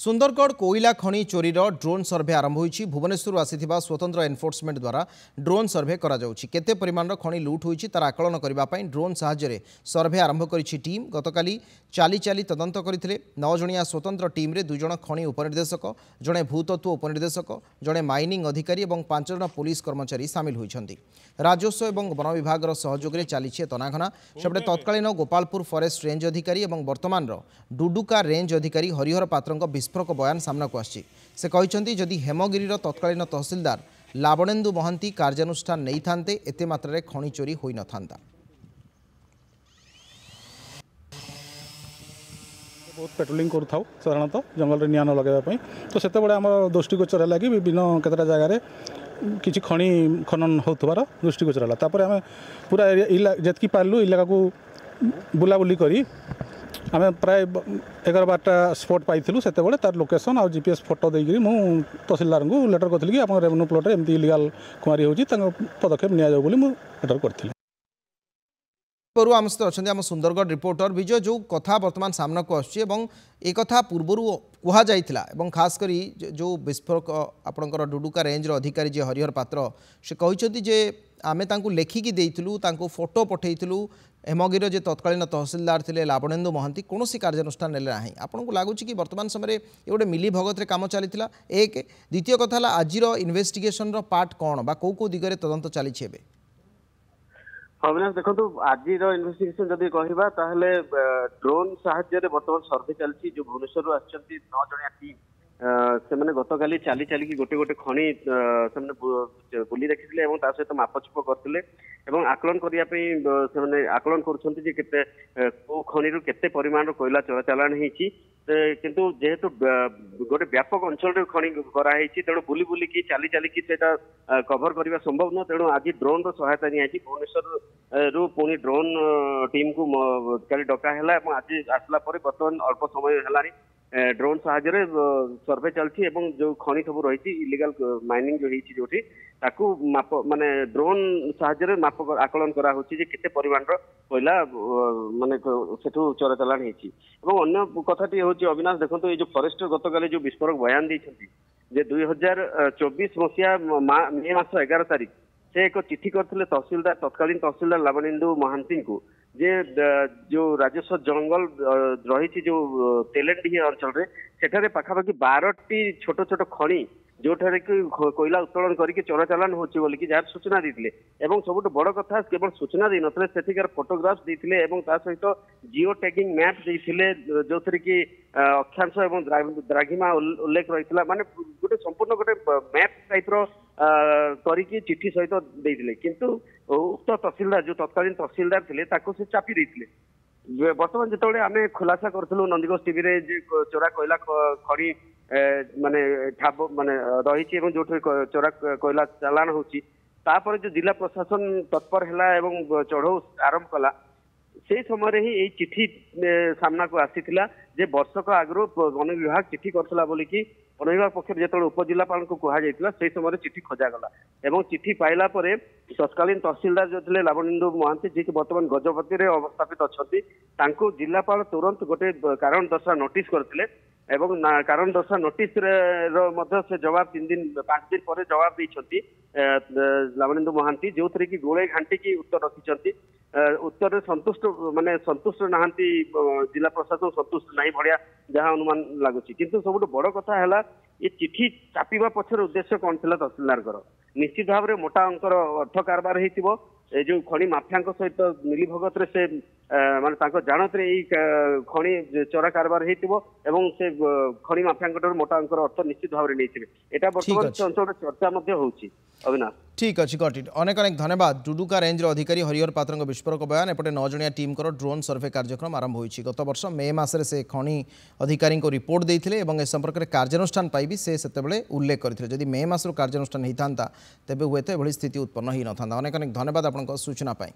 सुंदरगढ़ कोईला खनि चोरीर drone survey आरंभ होईछि। भुवनेश्वर आसीथिबा स्वतंत्र एनफोर्समेंट द्वारा ड्रोन सर्वे करा जाउछि। केते परिमाणर खनि लूट होईछि तार आकलन करबा पई ड्रोन सहाय्य सर्वे आरंभ करिछि टीम। गतकाली चाली चाली तदंत करथिले। 9 जणिया स्वतंत्र टीम रे 2 जण खनि उपनिर्देशक, जणे भूतत्व उपनिर्देशक, जणे माइनिंग अधिकारी और 5 जण पुलिस कर्मचारी सामिल होइछन्ति। राजस्व और वन विभाग सहयोग में चली तनाघना। सेपटे तत्कालीन गोपालपुर फॉरेस्ट रेंज अधिकारी और वर्तमान डुडुका रेंज अधिकारी हरिहर पात्र विस्फोरक बयान सामना को आछि। से कहते जदि हेमगिरीर तत्कालीन तहसिलदार लावणेन्दु महांती कार्यानुष्ठान नहीं थांते एते मात्रा खनि चोरी होई न थांता। बहुत पेट्रोलिंग करूँ साधारणतः जंगल निआं न लगाइवाई तो से आम दृष्टिगोचर है कि विभिन्न केतटा जगार किसी खनि खनन होथबार दृष्टिगोचर है। आम पूरा जितकी पार्लु इलाका को बुलाबुली करी आम प्राय 11-12टा स्पॉट पाइलु से तार लोकेशन और जीपीएस फोटो देकर मुझे तहसिलदार को लेटर करी कि रेवेन्यू प्लॉट में एमती इलिगाल कुमारी होती पदक्षेप नि लेटर करी। आम सहित अच्छा आम सुंदरगढ़ रिपोर्टर विजय जो कथा वर्तमान सामना को एक पूर्वर कहुला खास करी जो विस्फोरक आपणकर डुडुका रेंज अधिकारी जे हरिहर पात्र से कहते जे आमे तांकु लेखिकी देइथिलु तांकु फोटो पठेइथिलु हेमगिरी जे तत्कालीन तहसिलदार थिले लावणेन्दु महांती कौन कार्यानुष्ठान नेले नाही। आपनको लागुछि कि वर्तमान समय ये गोटे मिली भगत रे काम चलीथिला। एक द्वितीय कथा आजिर इन्वेस्टिगेशन रो पार्ट कौन बा को दिगरे तदंत चली छेबे। अविनाश देखो आज इन्वेस्टिगेशन जदि कहवा ताहले ड्रोन साहाय्य बर्तमान सर्वे चलती जो भुवनेश्वर आछंती 9 जणिया टीम से मैंने गतकाली चाली चाली गोटे गोटे खनि से बुली देखिले और ता सहित मापचुप करथिले एवं आकलन करिया पे से आकलन करुछंती जे केते को खनि केते परिमाण रो कोयला चलाचलन हेछि किंतु जेहेतु गोटे व्यापक अंचल रे खनि करा हेछि तेणु बुली बुली की चाली चाली की सेटा कवर करबा संभव न। तेणु आज ड्रोन रो सहायता नि आछि भुवनेश्वर रु पुनी ड्रोन टीम को काली डका हैला और आज आसला पर वर्तमान अल्प समय हेलानी ड्रोन साहाय्य सर्वे चलती जो खनि सब रही इलिगाल माइनिंग जो होती जो ताकू माप माने ड्रोन साहाय्य माप आकलन करा होची जे केते परिमाण कोयला माने सेठू चोराचालान होती। अन्य कथाटी होची अविनाश देखो ये जो फॉरेस्ट गतकाली जो विस्फोरक बयान देइछंती जे 2024 मसिया मे मास 11 तारिख से एक चिठी करथिले तहसिलदार तत्कालीन तहसिलदार लावणेन्दु महांती को जे जो राजस्व जंगल रही जो तेलेंडी अंचल रे सेठारे पाखापाखि 12टी छोट छोट खनि जो कोयला उत्तोलन करके चोराचालान होची बोली कि जार सूचना देथिले एवं सबुठ बड़ कथा केवल सूचना दे नथले सेठिकार फोटोग्राफ्स देथिले एवं ता सहित जियो टैगिंग मैप देथिले जो थरी कि अक्षांश एवं द्राघिमा उल्लेख रहितला माने गोटे संपूर्ण गोटे मैप टाइप रो करिकी चिट्ठी सहित देथिले किंतु उक्त तहसीलदार जो तत्कालीन तहसीलदार थिले ताको से चापी देथिले। वर्तमान जिते आम खुलासा करूँ नंदीगोष टीवी रे जे चोरा कोयला खड़ी माने ठाब माने रही जो चोरा कोयला चालान होची तापर जो जिला प्रशासन तत्पर है चढ़ऊ आरंभ कला से समय ही यही चिट्ठी सामना को आसीथिला जे वर्षक आगु वन विभाग चिट्ठी करथिला बोली कि वन विभाग पक्ष जो उपजिलापाल को कहा से समय चिट्ठी खोजागला एवं चिट्ठी पाइला परे तत्कालीन तहसीलदार जो थे लावणेन्दु महांती जी वर्तमान गजपति अवस्थापित अच्छा जिलापाल तुरंत गोटे कारण दर्शा नोटिस करथिले एवं कारण दर्शा नोटिस से जवाब 5 दिन पर जवाब देइछंती लावणेन्दु महांती जो थी कि गोले घांटी की उत्तर रखिछंती उत्तर संतुष्ट माने संतुष्ट नहांती जिला प्रशासन संतुष्ट नहीं भड़िया जहाँ अनुमान लगुच किंतु सब बड़ कथा है ये चिट्ठी चापिबा पछर उद्देश्य कौन थिला तहसीलदार निश्चित भाव में मोटा अंकर अर्थ कारबार हो जो खनि माफिया सहित मिली भगत रे से माने जानत रे खनि चोरा कारबार हो से खनि माफिया मोटा अंकर अर्थ निश्चित भाव में नहीं एटा वर्तमान अंचल चर्चा होउची। अविनाश ठीक अच्छे गट इट अनेक अनेक धन्यवाद। डुडुका रेंज अधिकारी हरिहर पात्र विस्फोरक बयान एपटे 9 जणिया टीम ड्रोन सर्वे कार्यक्रम आरंभ होईछि। गत वर्ष मे मासरे से खनि अधिकारी को रिपोर्ट देइथिले एवं ए संपर्क में कार्यानुष्ठान पाइबी से सेतेबेले उल्लेख करथिले जदि मे मासर कार्यानुष्ठान होता तेबे हुए तो एभली स्थिति उत्पन्न ही न था। अनेक अनेक धन्यवाद आपन सूचना पाई।